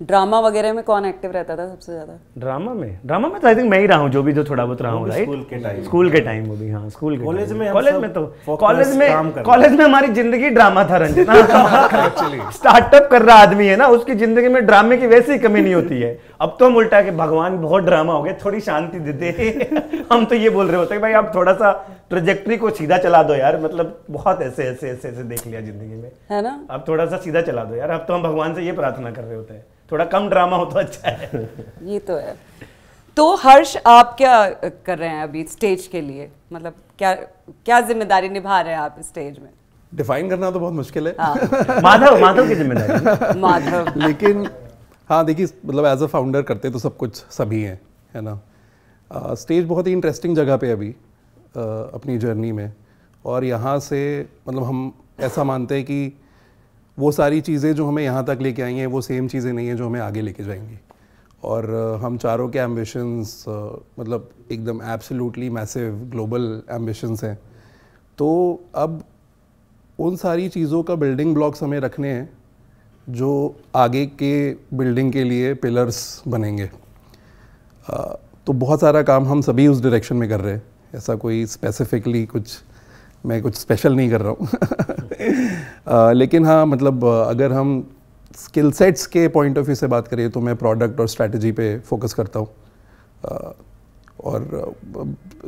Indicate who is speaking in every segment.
Speaker 1: Drama वगैरह में कौन एक्टिव रहता था सबसे ज्यादा?
Speaker 2: ड्रामा में तो आई थिंक मैं ही रहा हूँ, जो थोड़ा बहुत रहा हूँ, राइट? स्कूल के टाइम वो भी, हाँ स्कूल के
Speaker 3: कॉलेज में
Speaker 2: कॉलेज में हमारी जिंदगी ड्रामा था रंजित। स्टार्टअप कर रहा आदमी है ना, उसकी जिंदगी में ड्रामे की वैसे ही कमी नहीं होती है। अब तो हम उल्टा के भगवान बहुत ड्रामा हो गया, थोड़ी शांति देते। हम तो ये बोल रहे होते हैं भाई आप थोड़ा सा ट्रेजेक्टरी को सीधा चला दो यार, मतलब बहुत ऐसे देख लिया जिंदगी में, है ना? अब थोड़ा सा सीधा चला दो यार। अब तो हम भगवान से ये प्रार्थना कर रहे होते हैं थोड़ा कम ड्रामा हो तो अच्छा है।
Speaker 1: ये तो है। तो हर्ष, आप क्या कर रहे हैं अभी स्टेज के लिए? मतलब क्या जिम्मेदारी निभा रहे हैं आप स्टेज में?
Speaker 4: डिफाइन करना तो बहुत मुश्किल है।
Speaker 1: हाँ।
Speaker 2: माधव की जिम्मेदारी।
Speaker 1: माधव।
Speaker 4: लेकिन हाँ देखिए, मतलब एज अ फाउंडर करते तो सब कुछ सभी हैं, है ना? स्टेज बहुत ही इंटरेस्टिंग जगह पे अभी अपनी जर्नी में, और यहाँ से मतलब हम ऐसा मानते हैं कि वो सारी चीज़ें जो हमें यहाँ तक लेके आई हैं वो सेम चीज़ें नहीं हैं जो हमें आगे लेके जाएंगी। और हम चारों के एम्बिशंस मतलब एकदम एब्सोल्युटली मैसिव ग्लोबल एम्बिशंस हैं। तो अब उन सारी चीज़ों का बिल्डिंग ब्लॉक्स हमें रखने हैं जो आगे के बिल्डिंग के लिए पिलर्स बनेंगे। तो बहुत सारा काम हम सभी उस डायरेक्शन में कर रहे हैं। ऐसा कोई स्पेसिफिकली मैं कुछ स्पेशल नहीं कर रहा हूँ। लेकिन हाँ, मतलब अगर हम स्किल सेट्स के पॉइंट ऑफ व्यू से बात करें तो मैं प्रोडक्ट और स्ट्रैटेजी पे फोकस करता हूँ। और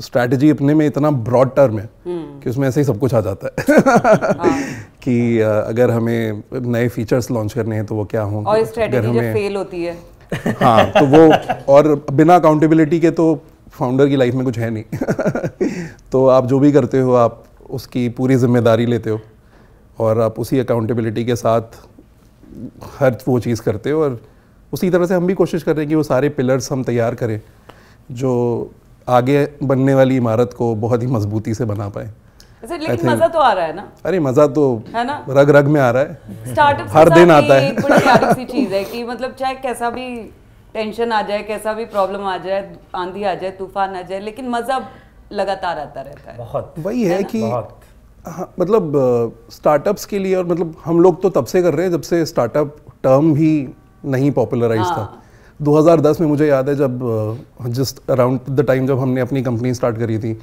Speaker 4: स्ट्रैटेजी अपने में इतना ब्रॉड टर्म है कि उसमें ऐसे ही सब कुछ आ जाता है। कि अगर हमें नए फीचर्स लॉन्च करने हैं तो वो क्या हों,
Speaker 1: और स्ट्रैटेजी जब फेल होती है
Speaker 4: हाँ तो वो, और बिना अकाउंटेबिलिटी के तो फाउंडर की लाइफ में कुछ है नहीं। तो आप जो भी करते हो आप उसकी पूरी जिम्मेदारी लेते हो और आप उसी अकाउंटेबिलिटी के साथ हर वो चीज़ करते हो। और उसी तरह से हम भी कोशिश कर रहे हैं कि वो सारे पिलर्स हम तैयार करें जो आगे बनने वाली इमारत को बहुत ही मजबूती से बना पाए।
Speaker 1: लेकिन मजा तो आ रहा है ना?
Speaker 4: अरे मजा तो है ना, रग रग में आ रहा है।
Speaker 1: स्टार्टअप
Speaker 4: हर दिन आता है।
Speaker 1: बड़ी प्यारी सी चीज है कि मतलब चाहे कैसा भी टेंशन आ जाए, कैसा भी प्रॉब्लम आ जाए, आंधी आ जाए, तूफान आ जाए, लेकिन मजा लगातार आता रहता है।
Speaker 2: बहुत
Speaker 4: वही है कि हाँ, मतलब स्टार्टअप्स के लिए, और मतलब हम लोग तो तब से कर रहे हैं जब से स्टार्टअप टर्म भी नहीं पॉपुलराइज था। 2010 में मुझे याद है जब जस्ट अराउंड द टाइम जब हमने अपनी कंपनी स्टार्ट करी थी,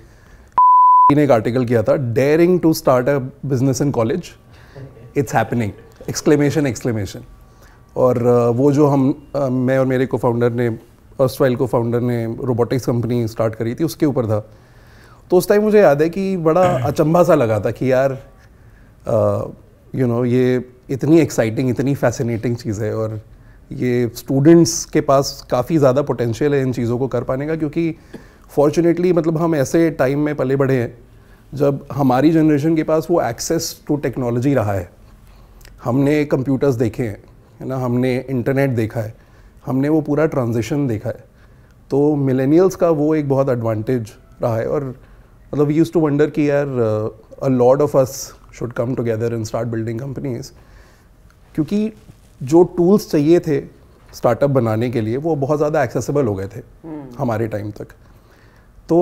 Speaker 4: ने एक आर्टिकल किया था, daring to start a business in college, it's happening exclamation. और वो जो मैं और मेरे को फाउंडर ने, फर्स्ट को फाउंडर ने रोबोटिक्स कंपनी स्टार्ट करी थी, उसके ऊपर था। तो उस टाइम मुझे याद है कि बड़ा अचंभा सा लगा था कि यार ये इतनी एक्साइटिंग, इतनी फैसिनेटिंग चीज़ है और ये स्टूडेंट्स के पास काफ़ी ज़्यादा पोटेंशियल है इन चीज़ों को कर पाने का। क्योंकि फॉर्चुनेटली मतलब हम ऐसे टाइम में पले बढ़े हैं जब हमारी जनरेशन के पास वो एक्सेस टू टेक्नोलॉजी रहा है। हमने कंप्यूटर्स देखे हैं, है ना, हमने इंटरनेट देखा है, हमने वो पूरा ट्रांजिशन देखा है। तो मिलेनियल्स का वो एक बहुत एडवांटेज रहा है। और मतलब वी यूज्ड टू वंडर कि यार a lot of us should come together and start building companies, क्योंकि जो टूल्स चाहिए थे स्टार्टअप बनाने के लिए वो बहुत ज़्यादा एक्सेसिबल हो गए थे हमारे टाइम तक। तो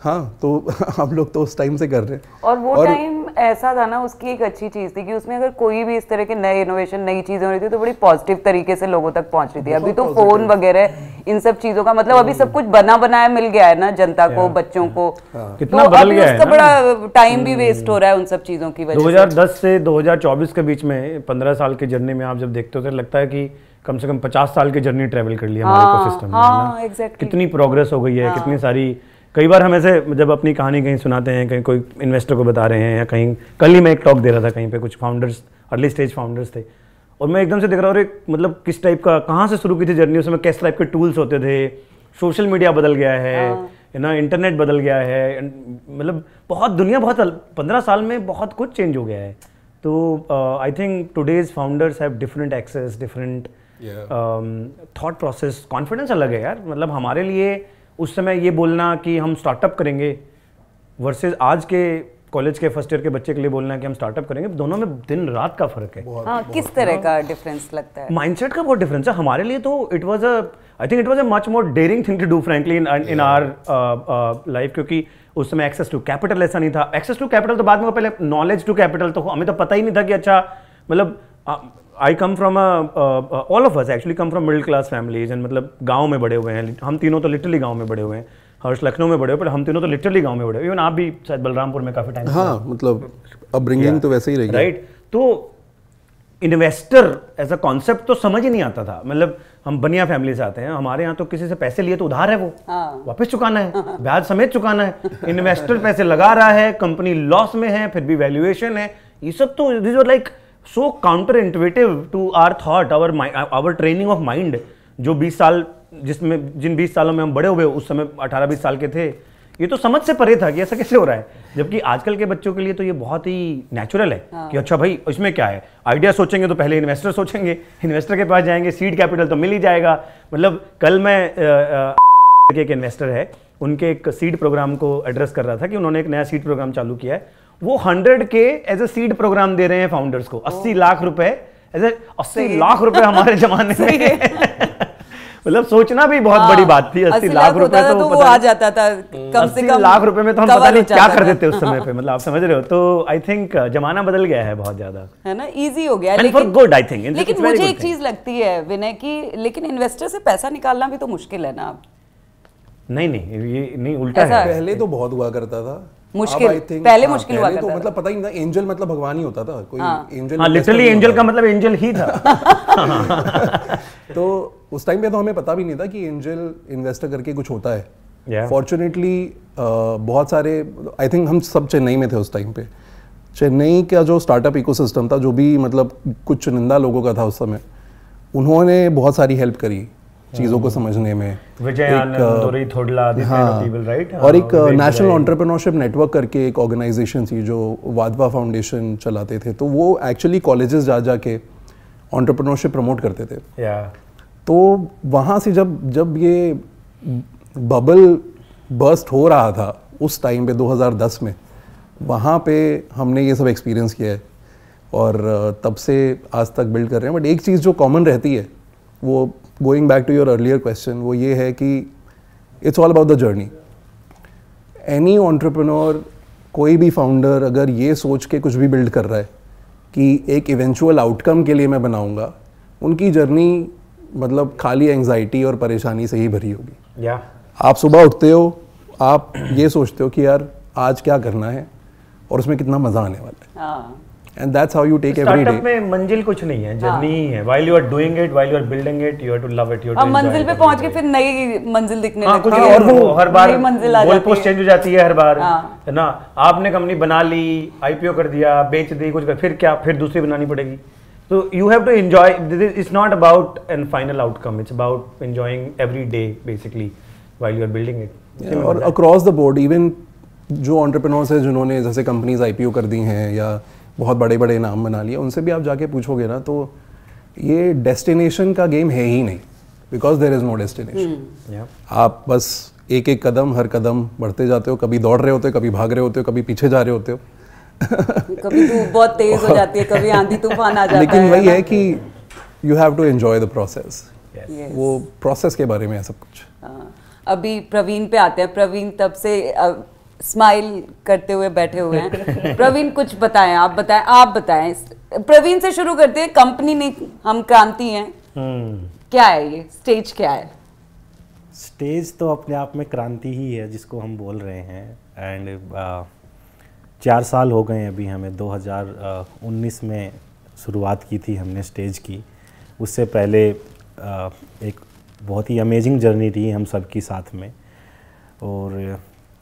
Speaker 4: हाँ, तो हम लोग तो उस टाइम से कर रहे हैं।
Speaker 1: और वो टाइम ऐसा था ना, उसकी एक अच्छी चीज़ थी कि उसमें अगर कोई भी इस तरह के नए इनोवेशन, नई चीज़ें हो रही थी तो बड़ी पॉजिटिव तरीके से लोगों तक पहुंच रही थी। अभी तो फोन वगैरह इन सब चीज़ों का मतलब अभी सब कुछ बना बनाया मिल गया है ना जनता को, बच्चों को।
Speaker 2: कितना बदल गया है ना,
Speaker 1: बड़ा टाइम भी वेस्ट हो रहा है उन सब चीज़ों की वजह से।
Speaker 2: 2010 से 2024 के बीच में 15 साल की जर्नी में आप जब देखते हो तो लगता है कि कम से कम 50 साल की जर्नी ट्रेवल कर लिया हमारे इकोसिस्टम में। कितनी प्रोग्रेस हो गई है, कितनी सारी। कई बार हम ऐसे जब अपनी कहानी कहीं सुनाते हैं, कहीं कोई इन्वेस्टर को बता रहे हैं, या कहीं कल ही मैं एक टॉक दे रहा था कहीं पे, कुछ फाउंडर्स, अर्ली स्टेज फाउंडर्स थे, और मैं एकदम से देख रहा हूँ मतलब किस टाइप का, कहाँ से शुरू की थी जर्नी, उसमें किस टाइप के टूल्स होते थे, सोशल मीडिया बदल गया है ना, इंटरनेट बदल गया है, मतलब बहुत दुनिया, बहुत 15 साल में बहुत कुछ चेंज हो गया है। तो I think today's founders have different access, different thought process, confidence अलग है यार। मतलब हमारे लिए उस समय ये बोलना कि हम स्टार्टअप करेंगे वर्सेस आज के कॉलेज के फर्स्ट ईयर के बच्चे के लिए बोलना कि हम स्टार्टअप करेंगे, दोनों में दिन रात का फर्क है।
Speaker 1: हाँ, किस तरह का डिफरेंस लगता है?
Speaker 2: माइंडसेट का बहुत डिफरेंस है हमारे लिए। तो I think it was a much more daring thing to do frankly in our life, क्योंकि उस समय एक्सेस टू कैपिटल ऐसा नहीं था। एक्सेस टू कैपिटल तो बाद में, पहले नॉलेज टू कैपिटल तो हमें तो पता ही नहीं था कि अच्छा, मतलब I come from all of us actually come from middle class families and मतलब गांव में बड़े हुए हैं हम तीनों, तो लिटरली गांव में बड़े हुए हैं। हर्ष लखनऊ में बड़े हुए, पर हम तीनों तो लिटरली गांव में बड़े हुए। इवन आप भी शायद बलरामपुर में काफी टाइम।
Speaker 4: हाँ, मतलब अपब्रिंगिंग तो वैसे ही रही,
Speaker 2: राइट। तो इन्वेस्टर एज अ कॉन्सेप्ट तो समझ ही नहीं आता था। मतलब हम बनिया फैमिली से आते हैं, हमारे यहाँ तो किसी से पैसे लिए तो उधार है, वो वापस चुकाना है, ब्याज समेत चुकाना है। इन्वेस्टर पैसे लगा रहा है, कंपनी लॉस में है, फिर भी वैल्यूएशन है। ये सब तो this was like so counter intuitive to our thought, our training of mind. जो 20 साल जिन 20 सालों में हम बड़े हुए, उस समय 18-20 साल के थे, ये तो समझ से परे था कि ऐसा कैसे हो रहा है। जबकि आजकल के बच्चों के लिए तो ये बहुत ही नेचुरल है कि अच्छा भाई इसमें क्या है, आइडिया सोचेंगे तो पहले इन्वेस्टर सोचेंगे, इन्वेस्टर के पास जाएंगे, सीड कैपिटल तो मिल ही जाएगा। मतलब कल मैं एक इन्वेस्टर है, उनके एक सीड प्रोग्राम को एड्रेस कर रहा था कि उन्होंने एक नया सीड प्रोग्राम चालू किया है। वो 100K as a seed program दे रहे हैं फाउंडर्स को। 80 लाख रुपए एज ए 80 लाख रुपए हमारे जमाने में मतलब सोचना भी बहुत बड़ी बात थी। 80 लाख रुपए तो
Speaker 1: वो आ जाता था कम से कम।
Speaker 2: 80 लाख रुपए में तो हम पता नहीं क्या कर देते उस समय पे। मतलब आप समझ रहे हो। तो आई थिंक जमाना बदल गया है बहुत ज्यादा,
Speaker 1: है ना, इजी हो गया।
Speaker 2: लेकिन फॉर गुड आई थिंक।
Speaker 1: लेकिन मुझे एक चीज लगती है विनय की, लेकिन इन्वेस्टर से पैसा निकालना भी तो मुश्किल है ना।
Speaker 2: नहीं, ये नहीं, उल्टा है।
Speaker 4: पहले तो बहुत हुआ करता था
Speaker 1: मुश्किल, पहले मुश्किल हुआ करता
Speaker 4: था। मतलब पता ही नहीं था, एंजल मतलब भगवान ही होता था कोई। एंजल,
Speaker 2: हाँ, लिटरली एंजल का मतलब एंजल ही था।
Speaker 4: तो उस टाइम पे तो हमें पता भी नहीं था कि एंजल इन्वेस्टर करके कुछ होता है। फॉर्चुनेटली बहुत सारे, आई थिंक हम सब चेन्नई में थे उस टाइम पे। चेन्नई का जो स्टार्टअप इकोसिस्टम था, जो भी मतलब कुछ चुनिंदा लोगों का था उस समय, उन्होंने बहुत सारी हेल्प करी चीज़ों को समझने में। और एक नेशनल एंटरप्रेन्योरशिप नेटवर्क करके एक ऑर्गेनाइजेशन थी जो वाधवा फाउंडेशन चलाते थे। तो वो एक्चुअली कॉलेजेस जा के एंटरप्रेन्योरशिप प्रमोट करते थे। तो वहाँ से जब ये बबल बर्स्ट हो रहा था उस टाइम पे 2010 में, वहाँ पे हमने ये सब एक्सपीरियंस किया है और तब से आज तक बिल्ड कर रहे हैं। बट एक चीज़ जो कॉमन रहती है, वो going back to your earlier question, वो ये है कि it's all about the journey. Any entrepreneur, कोई भी फाउंडर अगर ये सोच के कुछ भी बिल्ड कर रहा है कि एक इवेंचुअल आउटकम के लिए मैं बनाऊंगा, उनकी जर्नी मतलब खाली एंग्जाइटी और परेशानी से ही भरी होगी। आप सुबह उठते हो, आप ये सोचते हो कि यार आज क्या करना है और उसमें कितना मजा आने वाला है। And that's how you take every day.
Speaker 2: Startup में मंजिल कुछ नहीं है, जर्नी ही है। While you are doing it, while you are building it, you have to love it, you have to enjoy it.
Speaker 1: मंजिल पे पहुंच के फिर नई मंजिल दिखने लगती
Speaker 2: है। और वो हर बार गोल पोस्ट चेंज हो जाती है हर बार, है ना। आपने कंपनी बना ली, आईपीओ कर दिया, बेच दी, कुछ कर, फिर क्या, फिर दूसरी बनानी पड़ेगी। तो you have to enjoy. It's not about an final outcome. It's about enjoying every day basically while you are building it.
Speaker 4: और across the board, even जो एंटरप्रेन्योर्स हैं जिन्होंने जैसे कंपनीज आईपीओ कर दी हैं या बहुत बड़े बड़े नाम बना लिए, उनसे भी आप जाके पूछोगे ना, तो ये डेस्टिनेशन का गेम है ही नहीं, because there is no destination. आप बस एक एक कदम, हर कदम बढ़ते जाते हो। कभी दौड़ रहे होते हो, कभी भाग रहे होते हो, कभी पीछे जा रहे होते हो।
Speaker 1: कभी धूप बहुत तेज हो जाती है, कभी आंधी तूफान आ जाता है।
Speaker 4: लेकिन वही है कि you have to enjoy the process. वो प्रोसेस के बारे में है सब कुछ।
Speaker 1: अभी प्रवीण पे आते हैं। प्रवीण तब से स्माइल करते हुए बैठे हुए हैं। प्रवीण कुछ बताएं, आप बताएं। प्रवीण से शुरू करते हैं। कंपनी नहीं, हम क्रांति हैं। क्या है ये स्टेज, क्या है?
Speaker 3: स्टेज तो अपने आप में क्रांति ही है जिसको हम बोल रहे हैं। एंड 4 साल हो गए अभी हमें। 2019 में शुरुआत की थी हमने स्टेज की। उससे पहले एक बहुत ही अमेजिंग जर्नी रही हम सबकी साथ में। और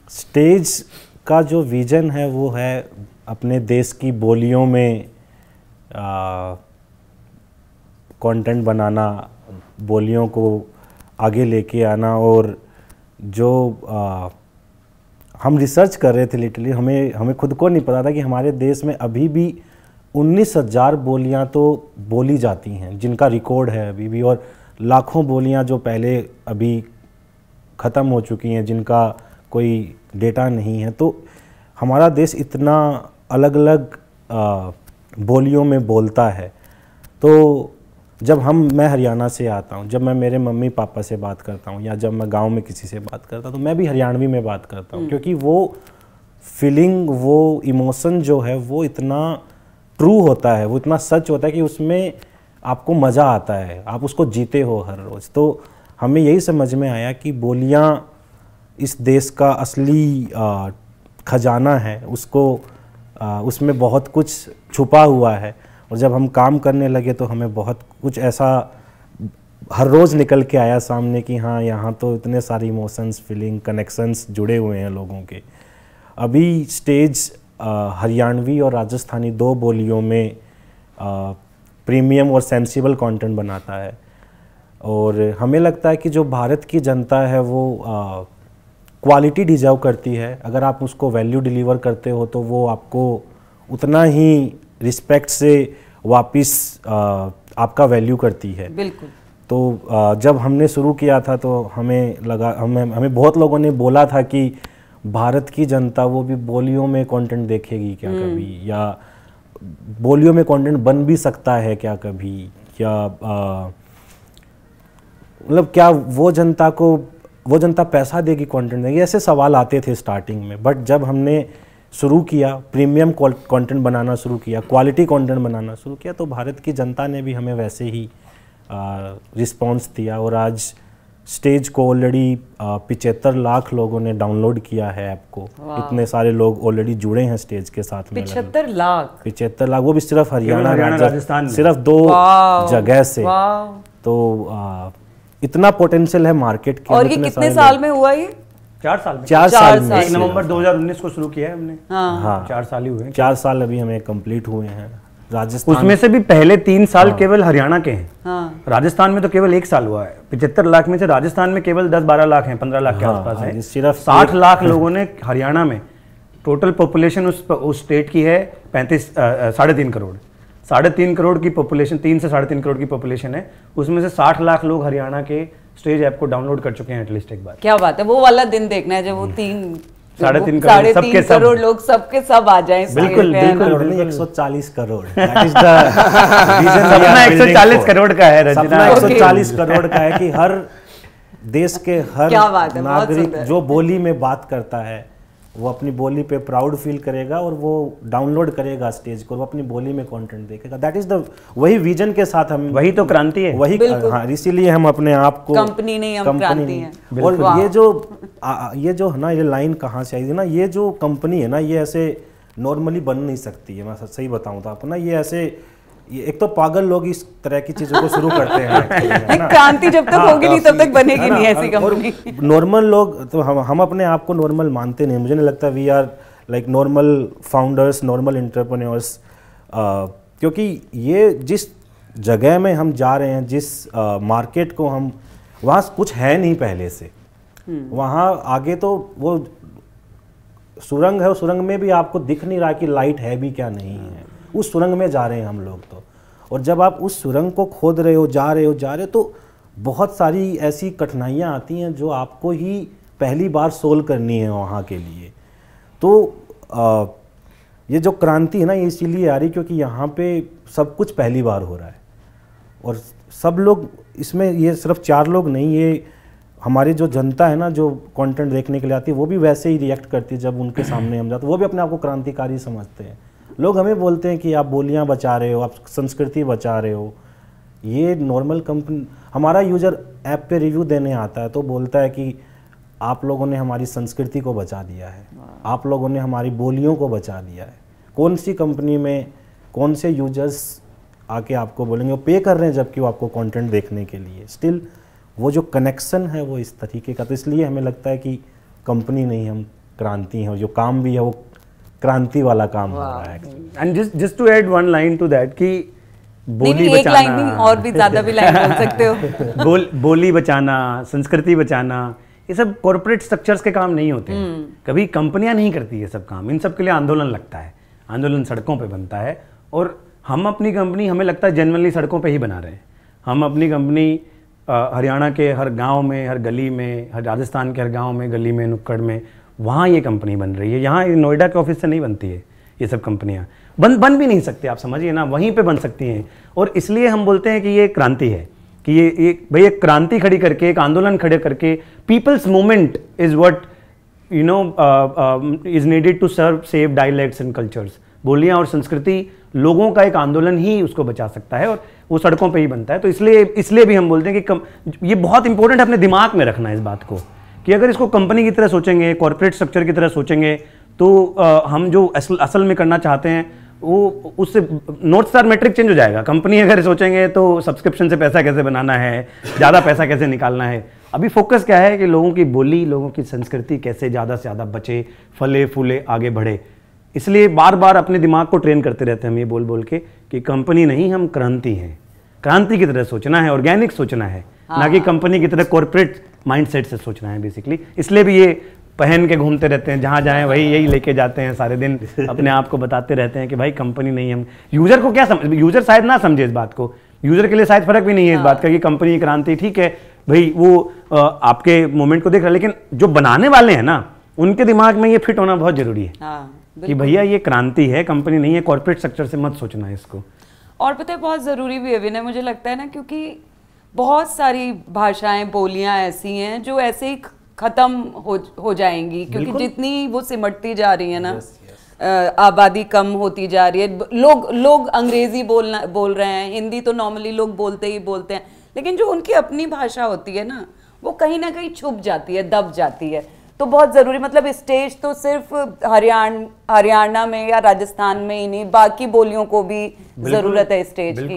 Speaker 3: स्टेज का जो विज़न है वो है अपने देश की बोलियों में कंटेंट बनाना, बोलियों को आगे लेके आना। और जो हम रिसर्च कर रहे थे, लिटरली हमें खुद को नहीं पता था कि हमारे देश में अभी भी 19,000 बोलियां तो बोली जाती हैं, जिनका रिकॉर्ड है अभी भी, और लाखों बोलियां जो पहले अभी ख़त्म हो चुकी हैं, जिनका कोई डेटा नहीं है। तो हमारा देश इतना अलग अलग बोलियों में बोलता है। तो जब मैं हरियाणा से आता हूँ, जब मैं मेरे मम्मी पापा से बात करता हूँ या जब मैं गांव में किसी से बात करता हूँ, तो मैं भी हरियाणवी में बात करता हूँ, क्योंकि वो फीलिंग, वो इमोशन जो है वो इतना ट्रू होता है, वो इतना सच होता है कि उसमें आपको मज़ा आता है, आप उसको जीते हो हर रोज़। तो हमें यही समझ में आया कि बोलियां इस देश का असली खजाना है, उसको उसमें बहुत कुछ छुपा हुआ है। और जब हम काम करने लगे तो हमें बहुत कुछ ऐसा हर रोज़ निकल के आया सामने कि हाँ, यहाँ तो इतने सारे इमोशंस, फीलिंग, कनेक्शंस जुड़े हुए हैं लोगों के। अभी स्टेज हरियाणवी और राजस्थानी 2 बोलियों में प्रीमियम और सेंसिबल कंटेंट बनाता है। और हमें लगता है कि जो भारत की जनता है वो क्वालिटी डिजर्व करती है। अगर आप उसको वैल्यू डिलीवर करते हो तो वो आपको उतना ही रिस्पेक्ट से वापस आपका वैल्यू करती है।
Speaker 1: बिल्कुल।
Speaker 3: तो जब हमने शुरू किया था तो हमें लगा, हमें बहुत लोगों ने बोला था कि भारत की जनता वो भी बोलियों में कंटेंट देखेगी क्या कभी, या बोलियों में कंटेंट बन भी सकता है क्या कभी, क्या मतलब क्या वो जनता पैसा देगी कंटेंट देगी, ऐसे सवाल आते थे स्टार्टिंग में। बट जब हमने शुरू किया, प्रीमियम कंटेंट बनाना शुरू किया, क्वालिटी कंटेंट बनाना शुरू किया, तो भारत की जनता ने भी हमें वैसे ही रिस्पांस दिया। और आज स्टेज को ऑलरेडी 75 लाख लोगों ने डाउनलोड किया है ऐप को। इतने सारे लोग ऑलरेडी जुड़े हैं स्टेज के साथ में।
Speaker 1: 75 लाख,
Speaker 3: 75 लाख, वो भी सिर्फ हरियाणा
Speaker 2: राजस्थान में,
Speaker 3: सिर्फ 2 जगह से। तो इतना पोटेंशियल है मार्केट के।
Speaker 1: और ये कितने साल में हुआ ये?
Speaker 2: 4 साल में।
Speaker 3: 4 साल में।
Speaker 2: 1 नवंबर 2019 को शुरू किया है हमने।
Speaker 3: हाँ,
Speaker 2: 4 साल ही हुए।
Speaker 3: 4 साल अभी हमें कंप्लीट हुए हैं। राजस्थान
Speaker 2: उसमें से भी पहले 3 साल केवल हरियाणा के हैं। राजस्थान में तो केवल 1 साल हुआ है। 75 लाख में से राजस्थान में केवल 10-12 लाख हैं, 15 लाख के आसपास है।
Speaker 3: सिर्फ
Speaker 2: 60 लाख लोगों ने हरियाणा में, टोटल पॉपुलेशन उस स्टेट की है 3.5 करोड़। 3.5 करोड़ की पॉपुलेशन, 3 से 3.5 करोड़ की पॉपुलेशन है। उसमें से 60 लाख लोग हरियाणा के स्टेज ऐप को डाउनलोड कर चुके हैं एटलीस्ट एक बार।
Speaker 1: क्या बात है, वो वाला दिन देखना है जब वो
Speaker 2: 3.5
Speaker 1: करोड़ लोग सबके सब आ जाएं।
Speaker 2: बिल्कुल बिल्कुल।
Speaker 3: 140 करोड़
Speaker 2: सपना 140 करोड़ का है रचना।
Speaker 3: सपना 140 करोड़ का है कि हर देश के हर नागरिक जो बोली में बात करता है वो अपनी बोली पे प्राउड फील करेगा और वो डाउनलोड करेगा स्टेज को, वो अपनी बोली में कंटेंट देखेगा। दैट इज द, वही विजन के साथ हम,
Speaker 2: वही तो क्रांति है।
Speaker 3: वही, हाँ, इसीलिए हम अपने आप को
Speaker 1: कंपनी नहीं, हम क्रांति हैं।
Speaker 3: और ये जो है ना, ये लाइन कहाँ से आई थी ना, ये जो कंपनी है ना, ये ऐसे नॉर्मली बन नहीं सकती है। मैं सही बताऊं तो आपको ना, ये ऐसे, एक तो पागल लोग इस तरह की चीजों को शुरू करते हैं।
Speaker 1: क्रांति जब तक होगी नहीं तब तक बनेगी नहीं ऐसी कंपनी।
Speaker 3: नॉर्मल लोग तो हम अपने आप को नॉर्मल मानते नहीं। मुझे नहीं लगता we are like normal founders, normal entrepreneurs. क्योंकि ये जिस जगह में हम जा रहे हैं, जिस मार्केट को हम, वहाँ कुछ है नहीं पहले से। वहाँ आगे तो वो सुरंग है, उस सुरंग में भी आपको दिख नहीं रहा कि लाइट है भी क्या नहीं है। उस सुरंग में जा रहे हैं हम लोग तो। और जब आप उस सुरंग को खोद रहे हो, जा रहे हो तो बहुत सारी ऐसी कठिनाइयाँ आती हैं जो आपको ही पहली बार सोल्व करनी है वहाँ के लिए। तो ये जो क्रांति है ना, ये इसीलिए आ रही क्योंकि यहाँ पे सब कुछ पहली बार हो रहा है। और सब लोग इसमें, ये सिर्फ 4 लोग नहीं, ये हमारी जो जनता है ना, जो कंटेंट देखने के लिए आती है, वो भी वैसे ही रिएक्ट करती है जब उनके सामने हम जाते हैं। वो भी अपने आप को क्रांतिकारी समझते हैं। लोग हमें बोलते हैं कि आप बोलियां बचा रहे हो, आप संस्कृति बचा रहे हो। ये नॉर्मल कंपनी, हमारा यूज़र ऐप पे रिव्यू देने आता है तो बोलता है कि आप लोगों ने हमारी संस्कृति को बचा दिया है, आप लोगों ने हमारी बोलियों को बचा दिया है। कौन सी कंपनी में कौन से यूजर्स आके आपको बोलेंगे, वो पे कर रहे हैं जबकि वो आपको कंटेंट देखने के लिए। स्टिल वो जो कनेक्शन है वो इस तरीके का। तो इसलिए हमें लगता है कि कंपनी नहीं, हम क्रांति हैं। और जो काम भी है वो क्रांति वाला काम हो रहा है।
Speaker 2: And just to add one line to that कि बोली
Speaker 1: एक लाइन नहीं, और भी ज्यादा भी लाइन बोल सकते हो।
Speaker 2: बोली बचाना, संस्कृति बचाना, ये सब कॉर्पोरेट स्ट्रक्चर्स के काम नहीं होते हैं। कभी कंपनियां नहीं करती ये सब काम। इन सब के लिए आंदोलन लगता है, आंदोलन सड़कों पे बनता है। और हम अपनी कंपनी, हमें लगता है जनरली सड़कों पे ही बना रहे हैं। हम अपनी कंपनी हरियाणा के हर गांव में, हर गली में, हर राजस्थान के हर गांव में, गली में, नुक्कड़ में, वहाँ ये कंपनी बन रही है। यहाँ नोएडा के ऑफिस से नहीं बनती है ये सब कंपनियाँ। बन भी नहीं सकती, आप समझिए ना, वहीं पे बन सकती हैं। और इसलिए हम बोलते हैं कि ये क्रांति है, कि ये भाई एक क्रांति खड़ी करके, एक आंदोलन खड़े करके, people's movement is what you know is needed to serve save dialects and cultures. बोलियाँ और संस्कृति, लोगों का एक आंदोलन ही उसको बचा सकता है। और वो सड़कों पे ही बनता है। तो इसलिए भी हम बोलते हैं कि ये बहुत इंपॉर्टेंट है अपने दिमाग में रखना इस बात को, कि अगर इसको कंपनी की तरह सोचेंगे, कॉर्पोरेट स्ट्रक्चर की तरह सोचेंगे, तो हम जो असल में करना चाहते हैं वो उससे नॉर्थ स्टार मैट्रिक चेंज हो जाएगा। कंपनी अगर सोचेंगे तो सब्सक्रिप्शन से पैसा कैसे बनाना है, ज़्यादा पैसा कैसे निकालना है। अभी फोकस क्या है कि लोगों की बोली, लोगों की संस्कृति कैसे ज़्यादा से ज़्यादा बचे, फले फूले, आगे बढ़े। इसलिए बार बार अपने दिमाग को ट्रेन करते रहते हैं हम ये बोल बोल के कि कंपनी नहीं, हम क्रांति हैं। क्रांति की तरह सोचना है, ऑर्गेनिक सोचना है, ना कि कंपनी की तरह कॉर्पोरेट माइंडसेट से सोचना है बेसिकली। इसलिए भी ये पहन के घूमते रहते हैं, जहाँ जाएं वही यही लेके जाते हैं, सारे दिन अपने आप को बताते रहते हैं कि भाई कंपनी नहीं, हम। यूजर को क्या समझ, यूजर शायद ना समझे इस बात को, यूजर के लिए शायद फर्क भी नहीं है इस बात का कि कंपनी क्रांति, ठीक है भाई, वो आपके मोमेंट को देख रहा है, लेकिन जो बनाने वाले हैं ना उनके दिमाग में ये फिट होना बहुत जरूरी है कि भैया ये क्रांति है, कंपनी नहीं है, कॉर्पोरेट स्ट्रक्चर से मत सोचना है इसको।
Speaker 1: और पता है बहुत ज़रूरी भी है विनय, मुझे लगता है ना, क्योंकि बहुत सारी भाषाएं, बोलियां ऐसी हैं जो ऐसे ही खत्म हो जाएंगी, क्योंकि जितनी वो सिमटती जा रही है ना, आबादी कम होती जा रही है, लोग अंग्रेजी बोल रहे हैं, हिंदी तो नॉर्मली लोग बोलते ही बोलते हैं, लेकिन जो उनकी अपनी भाषा होती है ना वो कहीं ना कहीं छुप जाती है, दब जाती है। तो बहुत ज़रूरी, मतलब स्टेज तो सिर्फ हरियाणा में या राजस्थान में ही नहीं, बाकी बोलियों को भी ज़रूरत है स्टेज की।